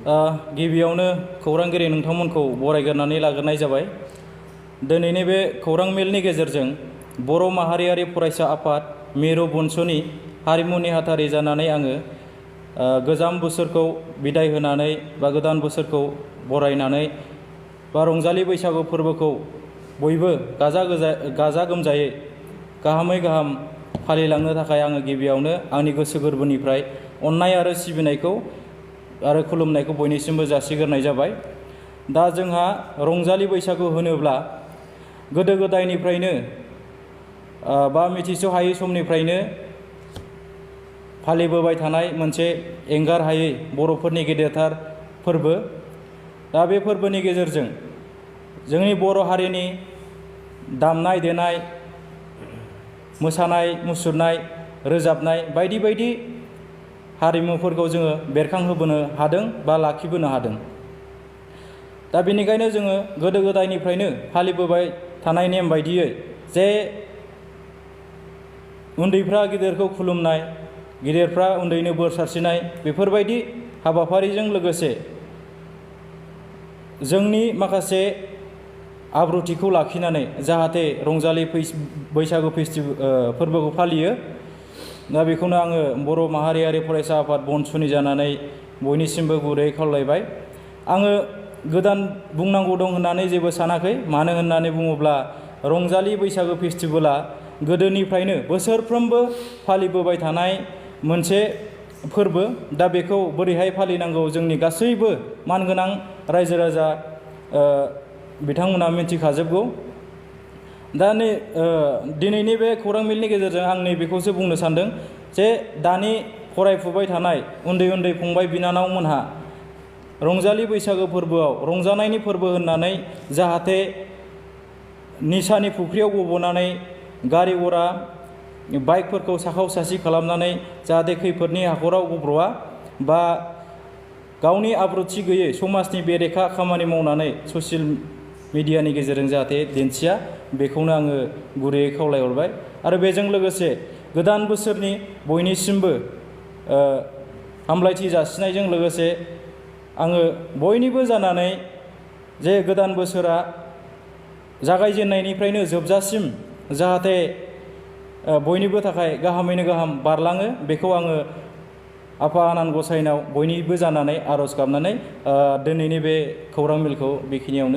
गिबियावनो खौरांगिरि नोंथांमोनखौ बरायग्रोनानै लाग्रोनाय जाबाय। दिनैनि बे खौरां मेलनि गेजेरजों बर' माहारियारि फरायसा आफाद मिरु BoNSUनि हारिमु नेहाथारि जानानै आङो गोजाम बोसोरखौ बिदाय होनानै बा गोदान बोसोरखौ बरायनानै बा रंजालि बैसागु फोरबोखौ बयबो गाजा गोमजायै गाहामै गाहाम फालिलांनो थाखाय आङो गिबियावनो आंनि गोसो गोरबोनिफ्राय अननाय आरो सिबिनायखौ आरो खुलुमनायखौ बयनिसिमबो जासिग्रोनाय जाबाय। दा जोंहा रंजालि बैसागु होनोब्ला गोदो गोदायनिफ्रायनो बा मिथिस' हायै समनिफ्रायनो फालिबोबाय थानाय मोनसे एंगार हायै बर'फोरनि गेदेरथार फोरबो। दा बे फोरबोनि गेजेरजों जोंनि बर' हारिनि दामनाय देनाय, मोसानाय मुसुरनाय, रोजाबनाय बायदि बायदि हारिमुफोरखौ जोङो बेरखांहोबोनो हादों बा लाखिबोनो हादों। दा बेनिखायनो जोङो गोदो गोदायनिफ्रायनो फालिबोबाय थानाय नेम बायदियै जे उन्दैफ्रा गिदिरखौ खुलुमनाय, गिदिरफ्रा उन्दैनो बोर सारस्रिनाय, बेफोरबायदि हाबाफारिजों लोगोसे जोंनि माखासे आब्रुथिखौ लाखिनानै जाहाथे रंजालि बैसागु फोरबोखौ फालियो। दा बेखौनो आङो बर' माहारियारि फरायसा आफाद BoNSUनि जानानै बयनिसिमबो गुरै खावलायबाय। आङो गोदान बुंनांगौ दं होननानै जेबो सानाखै। मानो होननानै बुङोब्ला रंजालि बैसागु फेस्टिभेला गोदोनिफ्रायनो बोसोरफ्रोमबो फालिबोबाय थानाय मोनसे फोरबो। दा बेखौ बोरैहाय फालिनांगौ जोंनि गासैबो मानगोनां रायजो राजा बिथांमोना मिथिखाजोबगौ। दा दिनैनि बे खौरां मेलनि गेजेरजों आं नैबेखौसो बुंनो सानदों जे दानि फरायफुबाय थानाय उन्दै उन्दै फंबाय बिनानावमोनहा रंजालि बैसागो फोरबोआव रंजानायनि फोरबो होननानै जाहाथे निसानि फुख्रियाव गब'नानै गारि घरा बाइकफोरखौ साखाव सासि खालामनानै जाहाथे खैफोदनि हाखराव गब्र'आ बा गावनि आब्रुथि गैयै समाजनि बेरेखा खामानि मावनानै ससियेल मिडियानि गेजेरजों जाहाथे दिन्थिया, बेखौनो आङो गुरैयै खावलायहरबाय। आरो बेजों लोगोसे गोदान बोसोरनि बयनिसिमबो हामलायथि जासिनायजों लोगोसे आङो बयनिबो जानानै जे गोदान बोसोरा जागायजेननायनिफ्रायनो जोबजासिम जाहाथे बयनिबो थाखाय गाहामैनो गाहाम बारलाङो, बेखौ आङो आफा आनान गसाइनाव बयनिबो जानानै आर'ज गाबनानै दिनैनि बे खौरां मेलखौ बेखिनियावनो